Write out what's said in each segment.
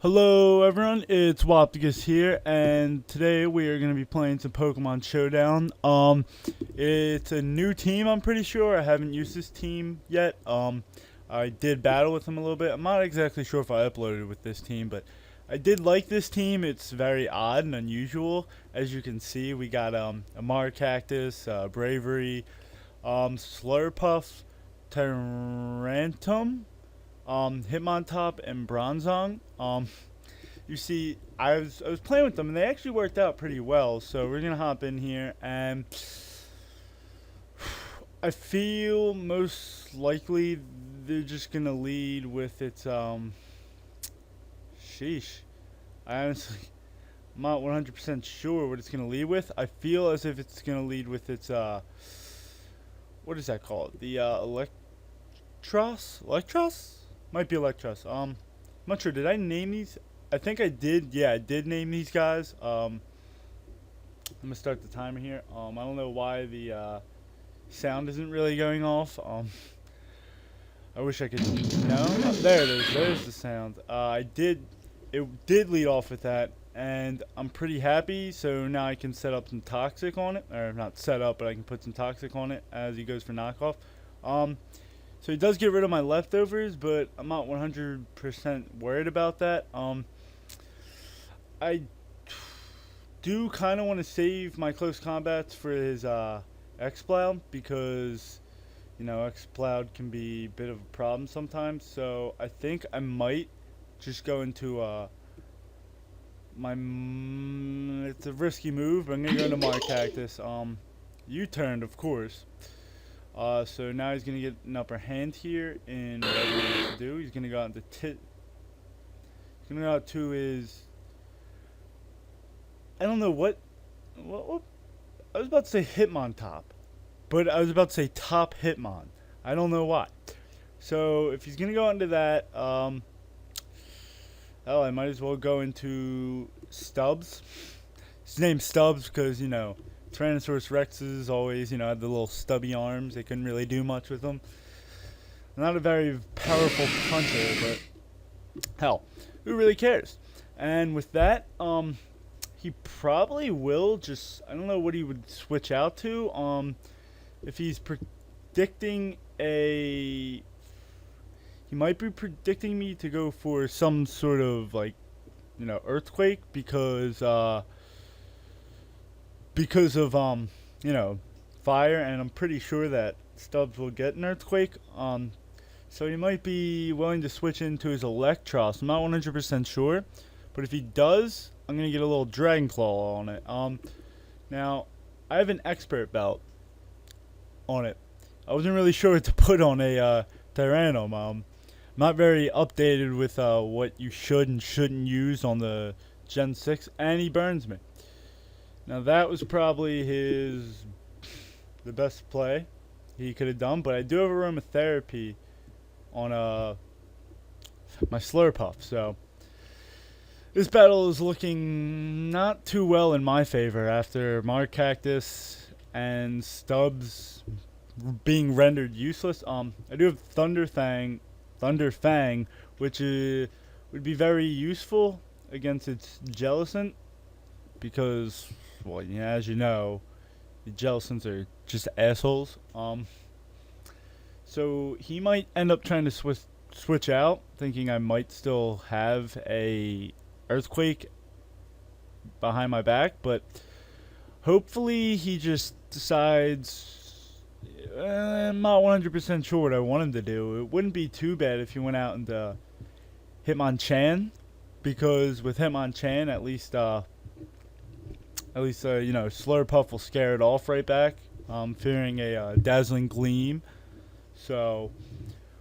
Hello everyone, it's Wopticus here, and today we are going to be playing some Pokemon Showdown. It's a new team, I'm pretty sure. I haven't used this team yet. I did battle with them a little bit. I'm not exactly sure if I uploaded with this team, but I did like this team. It's very odd and unusual. As you can see, we got a Marcactus, Bravery, Slurpuff, Tarantum, Hitmontop and Bronzong. You see, I was playing with them and they actually worked out pretty well. So we're gonna hop in here, and I feel most likely they're just gonna lead with its sheesh. I honestly, I'm not 100% sure what it's gonna lead with. I feel as if it's gonna lead with its what is that called? The Electros? Might be Electros. I'm not sure. Did I name these? I think I did. Yeah, I did name these guys. I'm gonna start the timer here. I don't know why the sound isn't really going off. I wish I could. No, there it is. There's the sound. It did lead off with that, and I'm pretty happy. So now I can set up some toxic on it, or not set up, but I can put some toxic on it as he goes for knockoff. So he does get rid of my leftovers, but I'm not 100% worried about that. I do kind of want to save my close combats for his X-Cloud, because, you know, X-Cloud can be a bit of a problem sometimes. So I think I might just go into it's a risky move, but I'm going to go into Marcactus. U-turned, of course. So now he's going to get an upper hand here in what he wants to do. He's going to go out into He's going to go out to his... I don't know what I was about to say Hitmontop, but I was about to say Top Hitmon. I don't know why. So if he's going to go into that, hell, I might as well go into Stubbs. His name's Stubbs because, you know, Tyrannosaurus Rexes always, you know, had the little stubby arms. They couldn't really do much with them. Not a very powerful puncher, but hell, who really cares? And with that, he probably will just, I don't know what he would switch out to. If he's predicting he might be predicting me to go for some sort of, like, you know, earthquake, because of you know, fire, and I'm pretty sure that Stubbs will get an earthquake. So he might be willing to switch into his Electros. I'm not 100% sure, but if he does, I'm gonna get a little Dragon Claw on it. Now I have an expert belt on it. I wasn't really sure what to put on a Tyrannom. I'm not very updated with what you should and shouldn't use on the Gen 6, and he burns me. Now that was probably the best play he could have done, but I do have aromatherapy on my Slurpuff, so this battle is looking not too well in my favor after Marcactus and Stubbs being rendered useless. I do have Thunder Fang, which would be very useful against its Jellicent, because, well, yeah, as you know, the Jellicents are just assholes. So he might end up trying to switch out, thinking I might still have a earthquake behind my back, but hopefully he just decides, I'm not 100% sure what I want him to do. It wouldn't be too bad if he went out into Hitmonchan, because with Hitmonchan, at least you know, Slurpuff will scare it off right back, fearing a Dazzling Gleam. So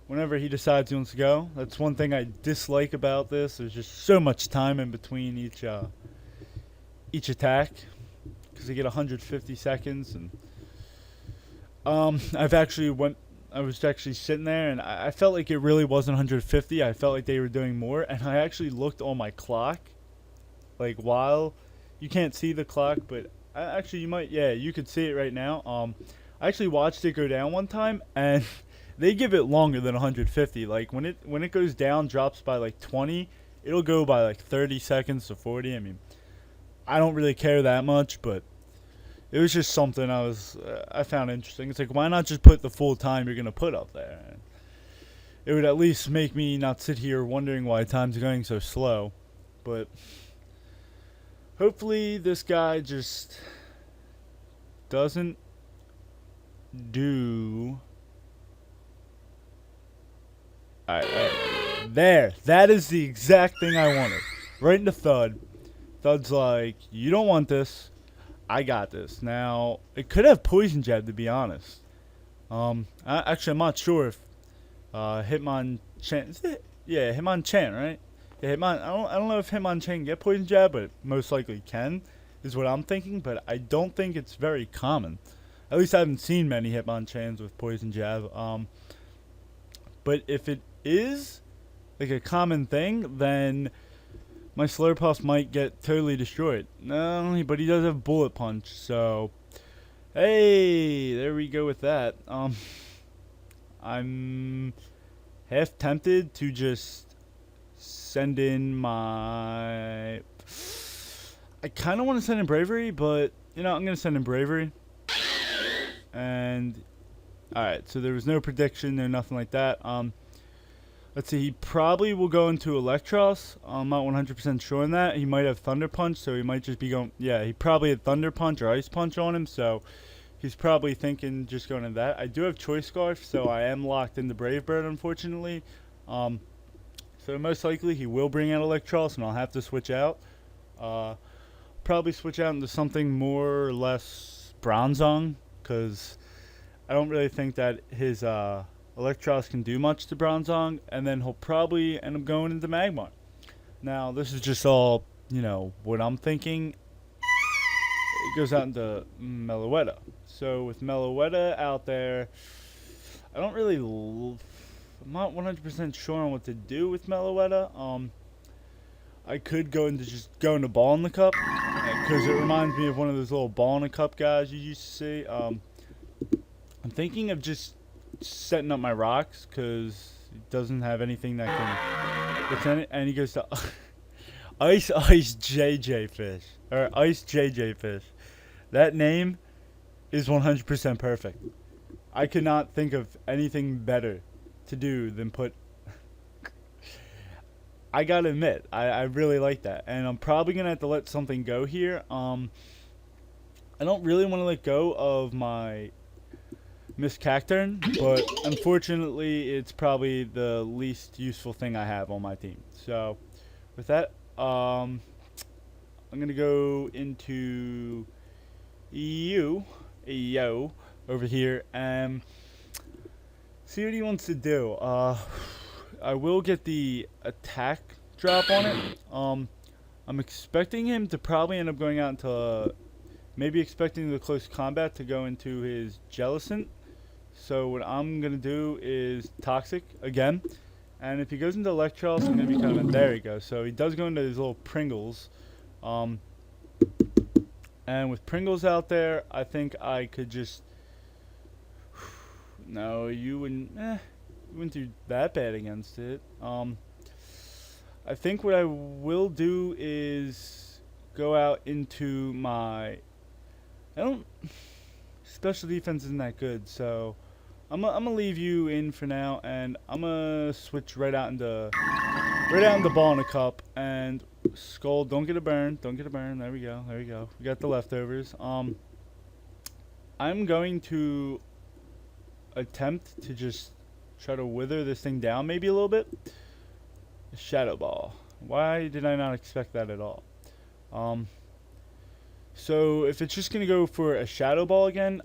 whenever he decides he wants to go, that's one thing I dislike about this. There's just so much time in between each attack, because they get 150 seconds, and I was actually sitting there, and I felt like it really wasn't 150. I felt like they were doing more, and I actually looked on my clock, like, while you can't see the clock, but actually you might, yeah, you could see it right now. I actually watched it go down one time, and they give it longer than 150. Like when it goes down, drops by like 20, it'll go by like 30 seconds to 40. I mean, I don't really care that much, but it was just something I found interesting. It's like, why not just put the full time you're gonna put up there? And it would at least make me not sit here wondering why time's going so slow. But hopefully this guy just doesn't do. Alright. There. That is the exact thing I wanted. Right in the thud. Thud's like, you don't want this. I got this. Now, it could have poison jab, to be honest. Actually, I'm not sure if Hitmonchan. Is it? Yeah, Hitmonchan, right? Yeah, Hitmon. I don't know if Hitmonchan can get poison jab, but most likely can, is what I'm thinking. But I don't think it's very common. At least I haven't seen many Hitmonchans with poison jab. But if it is like a common thing, then my Slurpuff might get totally destroyed. No, but he does have Bullet Punch, so hey, there we go with that. I'm half tempted to just send in my. I kind of want to send in Bravery, but you know, I'm gonna send in Bravery. And alright, so there was no prediction, no nothing like that. Let's see, he probably will go into Electros. I'm not 100% sure on that. He might have Thunder Punch, so he might just be going. Yeah, he probably had Thunder Punch or Ice Punch on him, so he's probably thinking just going to that. I do have Choice Scarf, so I am locked into Brave Bird, unfortunately. So most likely he will bring out Electros, and I'll have to switch out. Probably switch out into something more or less Bronzong, because I don't really think that his Electros can do much to Bronzong, and then he'll probably end up going into Magmar. Now, this is just all, you know, what I'm thinking. It goes out into Meloetta. So, with Meloetta out there, I don't really. I'm not 100% sure on what to do with Meloetta. I could go into Ball in the Cup, because it reminds me of one of those little Ball in the Cup guys you used to see. I'm thinking of just setting up my rocks, because he doesn't have anything that can withstand it, and he goes to Ice JJ Fish, or Ice JJ Fish. That name is 100% perfect. I could not think of anything better to do than put. I gotta admit, I really like that, and I'm probably gonna have to let something go here. I don't really want to let go of my Miss Cacturn, but unfortunately it's probably the least useful thing I have on my team. So with that, I'm gonna go into EO over here and see what he wants to do. I will get the attack drop on it. I'm expecting him to probably end up going out into maybe expecting the close combat to go into his Jellicent. So what I'm going to do is Toxic again. And if he goes into Electros, I'm going to be kind of. There he goes. So he does go into his little Pringles. And with Pringles out there, I think I could just. No, you wouldn't. You wouldn't do that bad against it. I think what I will do is go out into my. Special defense isn't that good, so I'm gonna leave you in for now, and I'm gonna switch right out into Ball in a Cup and Skull. Don't get a burn. Don't get a burn. There we go. There we go. We got the leftovers. I'm going to attempt to just try to wither this thing down maybe a little bit. Shadow Ball. Why did I not expect that at all? So if it's just going to go for a Shadow Ball again,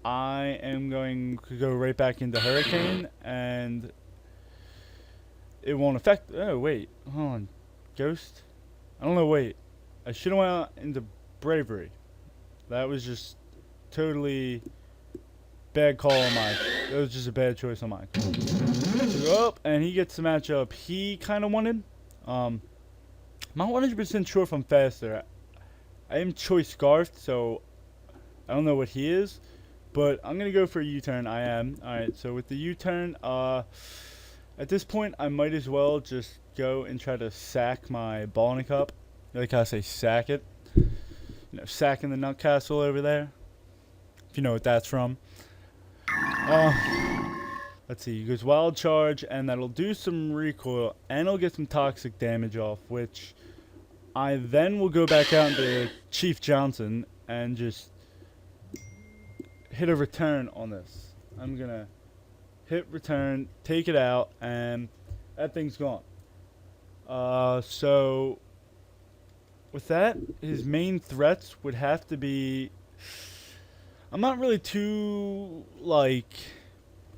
I am going to go right back into Hurricane, and it won't affect. Oh, wait. Hold on. Ghost? I don't know. Wait. I should have went out into Bravery. That was just totally bad call on mine. That was just a bad choice on mine. So, and he gets the matchup he kind of wanted. I'm not 100% sure if I'm faster. I am Choice Scarfed, so I don't know what he is. But I'm going to go for a U-turn. I am. Alright, so with the U-turn, at this point, I might as well just go and try to sack my ball in a cup. You like how I say sack it? You know, sacking the Nutcastle over there. If you know what that's from. Let's see. He goes Wild Charge, and that'll do some recoil, and it'll get some toxic damage off, which I then will go back out into Chief Johnson and just hit a return on this. I'm going to hit return, take it out, and that thing's gone. So with that, his main threats would have to be... I'm not really too, like...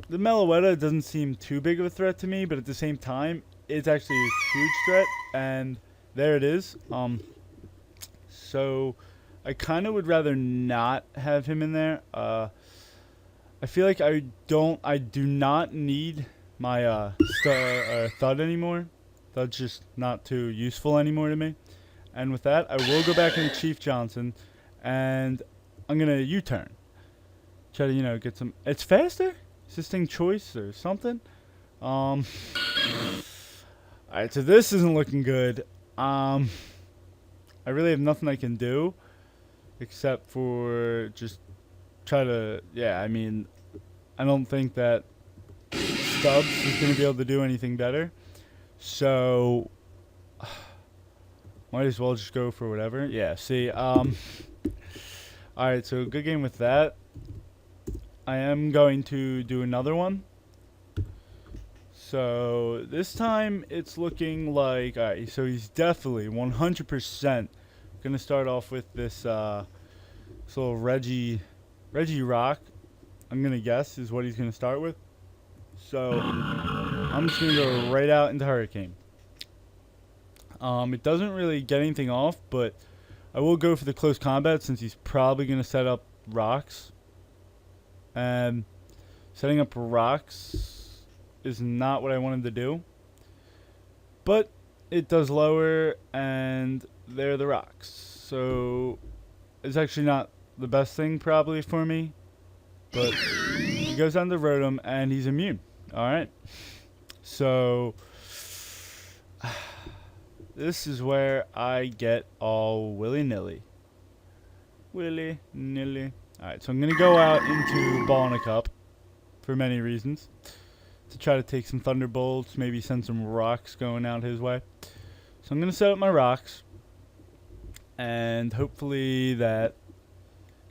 The Meloetta doesn't seem too big of a threat to me, but at the same time, it's actually a huge threat, and there it is. So I kind of would rather not have him in there. I feel like I do not need my Thud anymore. Thud's just not too useful anymore to me. And with that, I will go back into Chief Johnson, and I'm gonna U-turn. Try to, you know, get some. It's faster. Is this thing choice or something? Alright, so this isn't looking good. I really have nothing I can do except for just try to, yeah, I mean, I don't think that Stubbs is going to be able to do anything better. So, might as well just go for whatever. Yeah, see, alright, so good game with that. I am going to do another one. So this time it's looking like, alright, so he's definitely 100% gonna start off with this little Reggie Rock. I'm gonna guess is what he's gonna start with. So I'm just gonna go right out into Hurricane. It doesn't really get anything off, but I will go for the close combat since he's probably gonna set up rocks. And setting up rocks is not what I wanted to do. But it does lower, and there are the rocks. So it's actually not the best thing probably for me. But he goes down to Rotom, and he's immune. Alright. So this is where I get all willy-nilly. Willy-nilly. Alright, so I'm going to go out into Ball in a Cup for many reasons. To try to take some Thunderbolts, maybe send some rocks going out his way. So I'm going to set up my rocks. And hopefully that...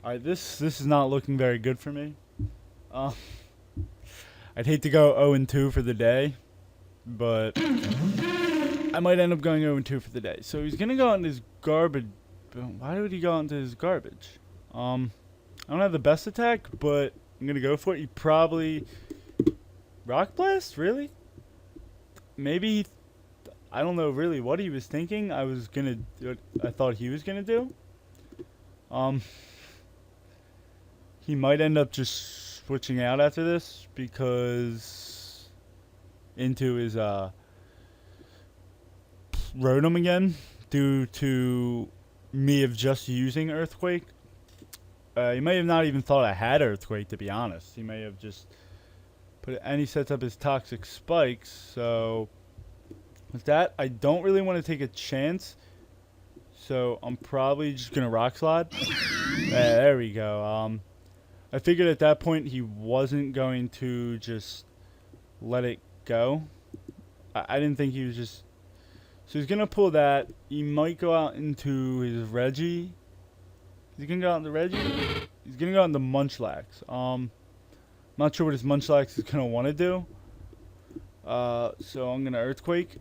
Alright, this is not looking very good for me. I'd hate to go 0-2 for the day. But I might end up going 0-2 for the day. So he's going to go out into his garbage. Why would he go out into his garbage? I don't have the best attack, but I'm going to go for it. He probably... Rock Blast? Really? Maybe... I don't know really what he was thinking. I thought he was going to do. He might end up just switching out after this because... into his, Rotom again. Due to me of just using Earthquake. He may have not even thought I had Earthquake, to be honest. He may have just put it, and he sets up his Toxic Spikes. So with that, I don't really want to take a chance. So I'm probably just gonna Rock Slide. There we go. I figured at that point he wasn't going to just let it go. I didn't think he was just. So he's gonna pull that. He might go out into his Reggie. He's gonna go out into Reggie. He's gonna go out into Munchlax. Not sure what his Munchlax is gonna want to do. So I'm gonna Earthquake.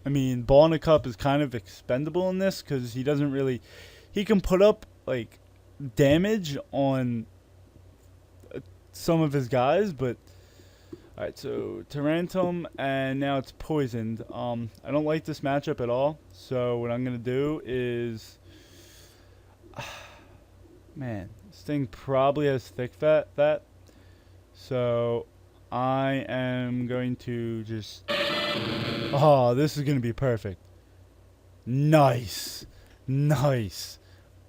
I mean, Ball in a Cup is kind of expendable in this because he doesn't really. He can put up like damage on some of his guys, but alright. So Tarantum, and now it's poisoned. I don't like this matchup at all. So what I'm gonna do is. Man, this thing probably has thick fat. So I am going to just... Oh, this is going to be perfect. Nice. Nice.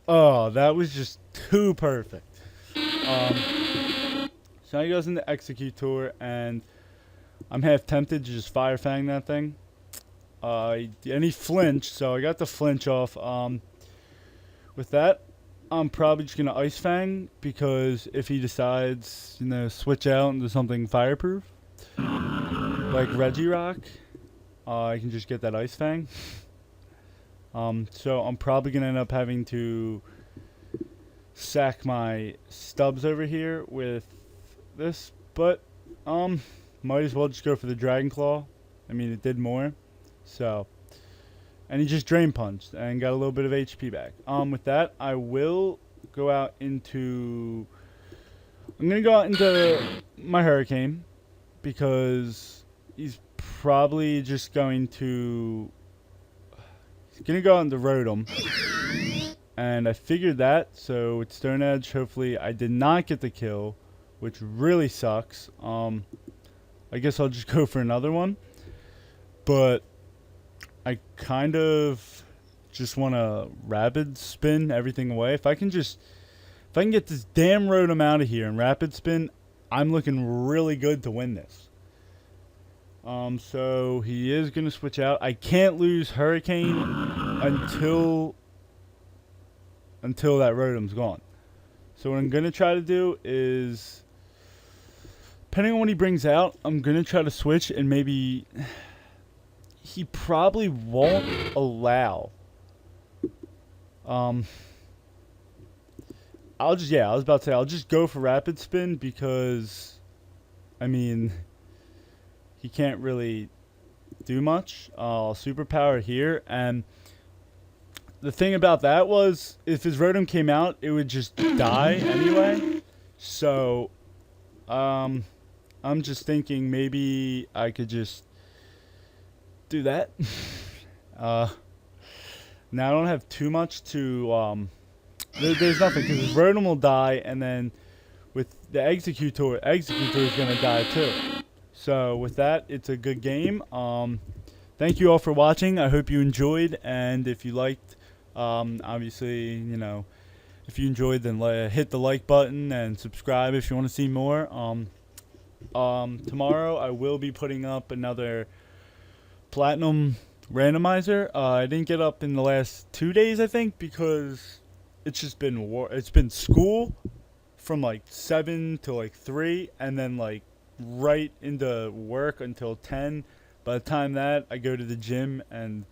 Oh, that was just too perfect. So now he goes into Executor, and I'm half tempted to just fire fang that thing. And he flinched, so I got the flinch off. With that, I'm probably just gonna ice fang because if he decides, switch out into something fireproof, like Regirock, I can just get that ice fang. So I'm probably gonna end up having to sack my stubs over here with this, but might as well just go for the Dragon Claw. I mean, it did more. So, and he just Drain Punched and got a little bit of HP back. With that, I will go out into... I'm going to go out into my Hurricane because he's probably just going to... He's going to go out into Rotom. And I figured that, so with Stone Edge, hopefully I did not get the kill, which really sucks. I guess I'll just go for another one. But I kind of just want to rapid spin everything away. If I can get this damn Rotom out of here and rapid spin, I'm looking really good to win this. So he is going to switch out. I can't lose Hurricane until that Rotom's gone. So what I'm going to try to do is, depending on what he brings out, I'm going to try to switch and maybe... He probably won't allow. I was about to say, I'll just go for Rapid Spin because, I mean, he can't really do much. I'll Superpower here, and the thing about that was, if his Rotom came out, it would just die anyway. So, I'm just thinking maybe I could just do that. Now I don't have too much to there's nothing because his Rotom will die, and then with the Executor is gonna die too. So with that, it's a good game. Thank you all for watching. I hope you enjoyed, and if you liked, obviously, if you enjoyed, then hit the like button and subscribe if you want to see more. Tomorrow I will be putting up another Platinum randomizer. I didn't get up in the last 2 days, I think, because it's just been it's been school from like 7 to like 3, and then like right into work until 10. By the time that, I go to the gym and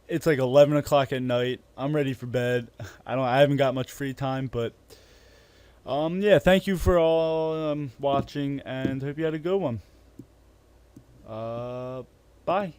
it's like 11 o'clock at night. I'm ready for bed. I haven't got much free time, but yeah, thank you for all watching, and hope you had a good one. Bye.